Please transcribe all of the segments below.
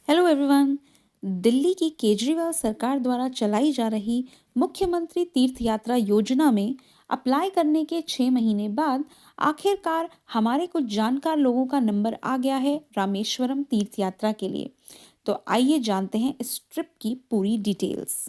Hello everyone. Delhi की केजरीवाल सरकार द्वारा चलाई जा रही मुख्यमंत्री तीर्थ यात्रा योजना में अप्लाई करने के 6 महीने बाद आखिरकार हमारे कुछ जानकार लोगों का नंबर आ गया है रामेश्वरम तीर्थ यात्रा के लिए। तो आइए जानते हैं इस ट्रिप की पूरी डिटेल्स।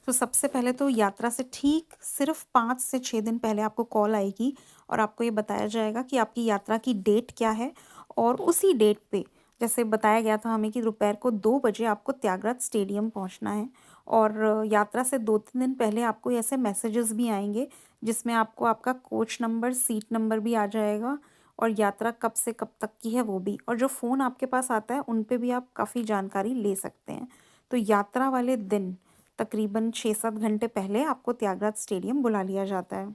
तो सबसे पहले तो यात्रा से ठीक सिर्फ 5 से 6 दिन पहले आपको कॉल आएगी और आपको ये बताया जाएगा कि आपकी यात्रा की डेट क्या है। और उसी डेट पे जैसे बताया गया था हमें कि दोपहर को 2 बजे आपको त्यागराज स्टेडियम पहुंचना है। और यात्रा से 2-3 दिन पहले आपको ऐसे मैसेजेस भी आएंगे जिसमें आपको आपका कोच नंबर सीट नंबर भी आ जाएगा और यात्रा कब से कब तक की है वो भी। और जो फ़ोन आपके पास आता है उन पे भी आप काफ़ी जानकारी ले सकते हैं। तो यात्रा वाले दिन तकरीबन 6-7 घंटे पहले आपको त्यागराज स्टेडियम बुला लिया जाता है।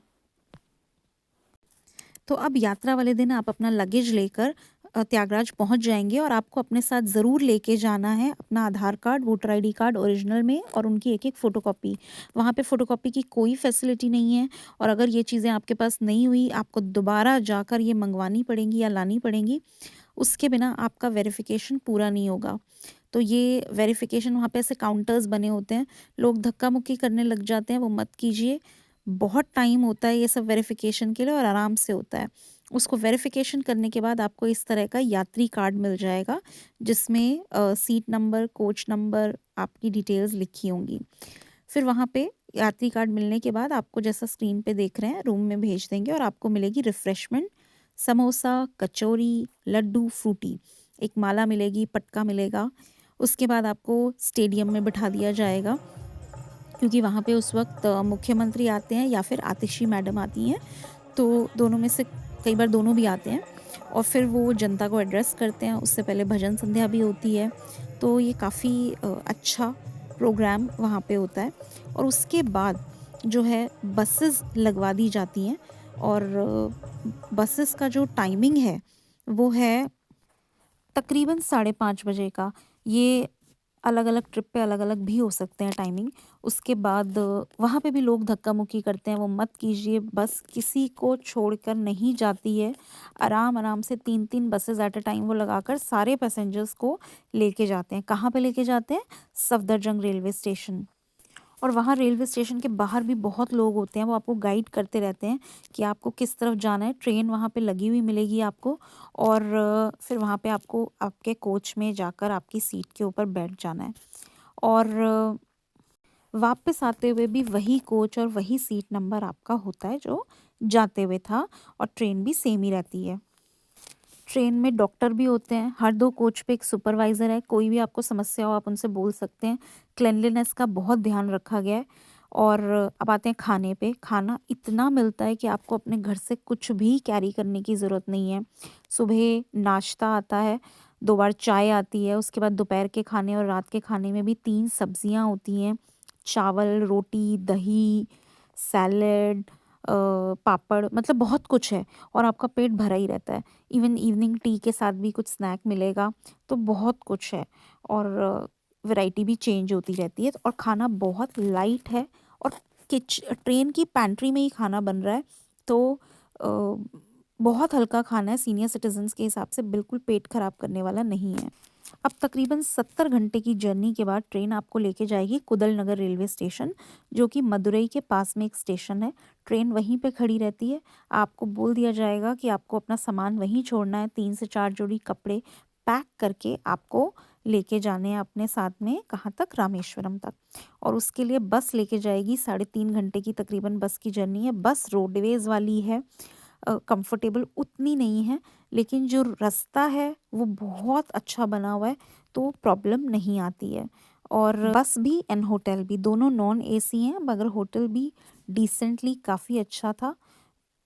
तो अब यात्रा वाले दिन आप अपना लगेज लेकर त्यागराज पहुंच जाएंगे और आपको अपने साथ ज़रूर लेके जाना है अपना Aadhaar card, voter ID card original में और उनकी एक एक फ़ोटोकॉपी। वहाँ पे फ़ोटोकॉपी की कोई फैसिलिटी नहीं है और अगर ये चीज़ें आपके पास नहीं हुई आपको दोबारा जाकर ये मंगवानी पड़ेंगी या लानी पड़ेंगी। उसके बिना आपका वेरिफिकेशन पूरा नहीं होगा। तो ये वेरिफिकेशन वहाँ पे ऐसे काउंटर्स बने होते हैं, लोग धक्का मुक्की करने लग जाते हैं, वो मत कीजिए। बहुत टाइम होता है ये सब वेरिफिकेशन के लिए और आराम से होता है। उसको वेरिफिकेशन करने के बाद आपको इस तरह का यात्री कार्ड मिल जाएगा जिसमें सीट नंबर, कोच नंबर, आपकी डिटेल्स लिखी होंगी। फिर वहाँ पे यात्री कार्ड मिलने के बाद आपको जैसा स्क्रीन पे देख रहे हैं रूम में भेज देंगे और आपको मिलेगी रिफ़्रेशमेंट, समोसा, कचौरी, लड्डू, फ्रूटी। एक माला मिलेगी, पटका मिलेगा। उसके बाद आपको स्टेडियम में बिठा दिया जाएगा क्योंकि वहाँ पे उस वक़्त मुख्यमंत्री आते हैं या फिर आतिशी मैडम आती हैं, तो दोनों में से कई बार दोनों भी आते हैं और फिर वो जनता को एड्रेस करते हैं। उससे पहले भजन संध्या भी होती है, तो ये काफ़ी अच्छा प्रोग्राम वहाँ पे होता है। और उसके बाद जो है बसेस लगवा दी जाती हैं और बसेस का जो टाइमिंग है वो है तकरीबन 5:30 बजे का। ये अलग-अलग ट्रिप पे अलग-अलग भी हो सकते हैं टाइमिंग। उसके बाद वहाँ पे भी लोग धक्का-मुक्की करते हैं, वो मत कीजिए। बस किसी को छोड़कर नहीं जाती है। आराम-आराम से 3-3 बसेस एट अ टाइम वो लगाकर सारे पैसेंजर्स को लेके जाते हैं। कहाँ पे लेके जाते हैं? Safdarjung railway station. और वहाँ रेलवे स्टेशन के बाहर भी बहुत लोग होते हैं, वो आपको गाइड करते रहते हैं कि आपको किस तरफ जाना है। ट्रेन वहाँ पे लगी हुई मिलेगी आपको और फिर वहाँ पे आपको आपके कोच में जाकर आपकी सीट के ऊपर बैठ जाना है। और वापस आते हुए भी वही कोच और वही सीट नंबर आपका होता है जो जाते हुए था और ट्रेन भी सेम ही रहती है। ट्रेन में डॉक्टर भी होते हैं, हर 2 कोच पे एक सुपरवाइज़र है, कोई भी आपको समस्या हो आप उनसे बोल सकते हैं। क्लीनलीनेस का बहुत ध्यान रखा गया है। और अब आते हैं खाने पे, खाना इतना मिलता है कि आपको अपने घर से कुछ भी कैरी करने की ज़रूरत नहीं है। सुबह नाश्ता आता है, 2 बार चाय आती है, उसके बाद दोपहर के खाने और रात के खाने में भी 3 सब्जियाँ होती हैं, चावल, रोटी, दही, सैलेड, पापड़, मतलब बहुत कुछ है और आपका पेट भरा ही रहता है। इवन इवनिंग टी के साथ भी कुछ स्नैक मिलेगा, तो बहुत कुछ है और वैरायटी भी चेंज होती रहती है और खाना बहुत लाइट है। और ट्रेन की पैंट्री में ही खाना बन रहा है, तो बहुत हल्का खाना है, सीनियर सिटीजन्स के हिसाब से बिल्कुल पेट खराब करने वाला नहीं है। अब तकरीबन 70 घंटे की जर्नी के बाद ट्रेन आपको लेके जाएगी कुदल नगर रेलवे स्टेशन, जो कि मदुरई के पास में एक स्टेशन है। ट्रेन वहीं पे खड़ी रहती है। आपको बोल दिया जाएगा कि आपको अपना सामान वहीं छोड़ना है। 3 से 4 जोड़ी कपड़े पैक करके आपको लेके जाने हैं अपने साथ में, कहाँ तक? रामेश्वरम तक। और उसके लिए बस लेके जाएगी। 3.5 घंटे की तकरीबन बस की जर्नी है। बस रोडवेज़ वाली है, कंफर्टेबल उतनी नहीं है, लेकिन जो रास्ता है वो बहुत अच्छा बना हुआ है, तो प्रॉब्लम नहीं आती है। और बस भी एंड होटल भी दोनों नॉन एसी हैं, मगर होटल भी डिसेंटली काफ़ी अच्छा था,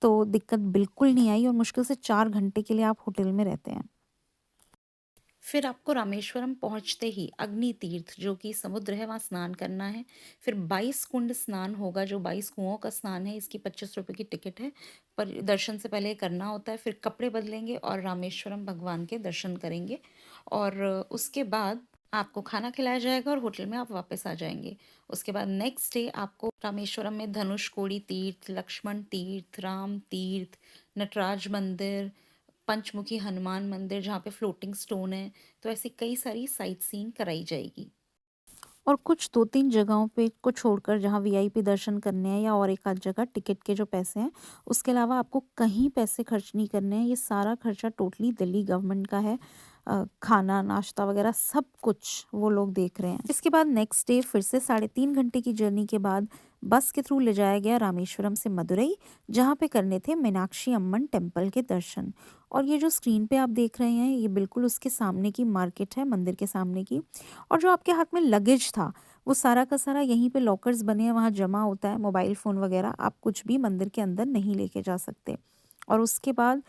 तो दिक्कत बिल्कुल नहीं आई और मुश्किल से 4 घंटे के लिए आप होटल में रहते हैं। फिर आपको रामेश्वरम पहुंचते ही अग्नि तीर्थ जो कि समुद्र है वहाँ स्नान करना है। फिर 22 कुंड स्नान होगा, जो 22 कुओं का स्नान है। इसकी 25 रुपये की टिकट है, पर दर्शन से पहले करना होता है। फिर कपड़े बदलेंगे और रामेश्वरम भगवान के दर्शन करेंगे और उसके बाद आपको खाना खिलाया जाएगा और होटल में आप वापस आ जाएंगे। उसके बाद नेक्स्ट डे आपको रामेश्वरम में धनुषकोडी तीर्थ, लक्ष्मण तीर्थ, राम तीर्थ, नटराज मंदिर, पंचमुखी हनुमान मंदिर जहाँ पे फ्लोटिंग स्टोन है, तो ऐसी कई सारी साइट सीइंग कराई जाएगी। और कुछ 2-3 जगहों पे को छोड़कर जहाँ वीआईपी दर्शन करने हैं या और एक आध जगह टिकट के जो पैसे हैं, उसके अलावा आपको कहीं पैसे खर्च नहीं करने हैं। ये सारा खर्चा टोटली दिल्ली गवर्नमेंट का है। खाना, नाश्ता वगैरह सब कुछ वो लोग देख रहे हैं। इसके बाद नेक्स्ट डे फिर से 3.5 घंटे की जर्नी के बाद बस के थ्रू ले जाया गया रामेश्वरम से मदुरई, जहाँ पे करने थे मीनाक्षी अम्मन टेम्पल के दर्शन। और ये जो स्क्रीन पे आप देख रहे हैं, ये बिल्कुल उसके सामने की मार्केट है, मंदिर के सामने की। और जो आपके हाथ में लगेज था, वो सारा का सारा यहीं पे लॉकर्स बने हैं, वहाँ जमा होता है। मोबाइल फ़ोन वगैरह आप कुछ भी मंदिर के अंदर नहीं लेके जा सकते। और उसके बाद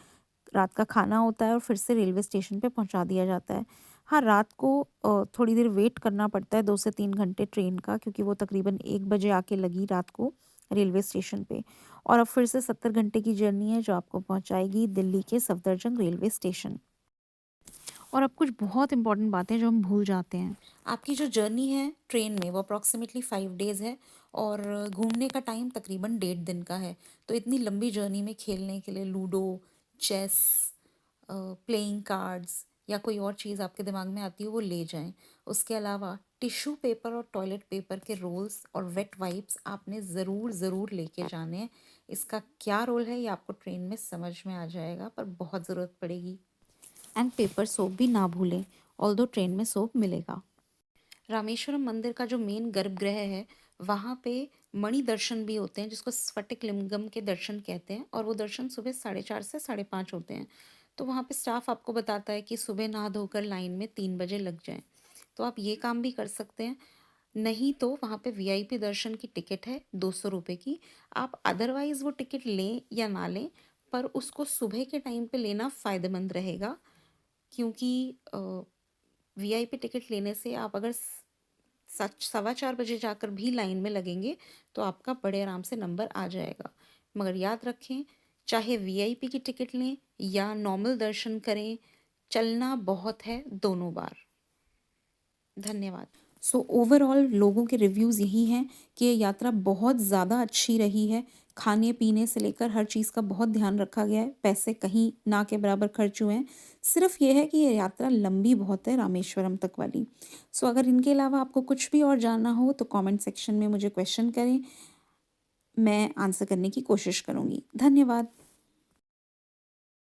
रात का खाना होता है और फिर से रेलवे स्टेशन पे पहुँचा दिया जाता है। हाँ, रात को थोड़ी देर वेट करना पड़ता है, 2 से 3 घंटे ट्रेन का, क्योंकि वो तकरीबन 1 बजे आके लगी रात को रेलवे स्टेशन पे। और अब फिर से 70 घंटे की जर्नी है जो आपको पहुँचाएगी दिल्ली के सफदरजंग रेलवे स्टेशन। और अब कुछ बहुत इंपॉर्टेंट बातें जो हम भूल जाते हैं। आपकी जो जर्नी है ट्रेन में वो अप्रॉक्सीमेटली 5 डेज़ है और घूमने का टाइम तकरीबन 1.5 दिन का है। तो इतनी लंबी जर्नी में खेलने के लिए लूडो, चेस, प्लेइंग कार्ड्स या कोई और चीज़ आपके दिमाग में आती हो वो ले जाएं। उसके अलावा टिश्यू पेपर और टॉयलेट पेपर के रोल्स और वेट वाइप्स आपने ज़रूर ज़रूर लेके जाने हैं। इसका क्या रोल है ये आपको ट्रेन में समझ में आ जाएगा, पर बहुत ज़रूरत पड़ेगी। एंड पेपर सोप भी ना भूलें, ऑल्दो ट्रेन में सोप मिलेगा। रामेश्वरम मंदिर का जो मेन गर्भगृह है, वहाँ पे मणि दर्शन भी होते हैं, जिसको स्फटिक लिंगम के दर्शन कहते हैं। और वो दर्शन सुबह 4:30 से 5:30 होते हैं। तो वहाँ पे स्टाफ आपको बताता है कि सुबह नहा धोकर लाइन में 3 बजे लग जाएं। तो आप ये काम भी कर सकते हैं। नहीं तो वहाँ पे वीआईपी दर्शन की टिकट है 200 रुपये की। आप अदरवाइज़ वो टिकट लें या ना लें, पर उसको सुबह के टाइम पे लेना फ़ायदेमंद रहेगा, क्योंकि वीआईपी टिकट लेने से आप अगर 4:15 बजे जाकर भी लाइन में लगेंगे तो आपका बड़े आराम से नंबर आ जाएगा। मगर याद रखें, चाहे वीआईपी की टिकट लें या नॉर्मल दर्शन करें, चलना बहुत है दोनों बार। धन्यवाद। सो ओवरऑल लोगों के रिव्यूज़ यही हैं कि ये यात्रा बहुत ज़्यादा अच्छी रही है। खाने पीने से लेकर हर चीज़ का बहुत ध्यान रखा गया है। पैसे कहीं ना के बराबर खर्च हुए हैं। सिर्फ ये है कि ये यात्रा लंबी बहुत है, रामेश्वरम तक वाली। सो अगर इनके अलावा आपको कुछ भी और जानना हो तो कमेंट सेक्शन में मुझे क्वेश्चन करें, मैं आंसर करने की कोशिश करूँगी। धन्यवाद।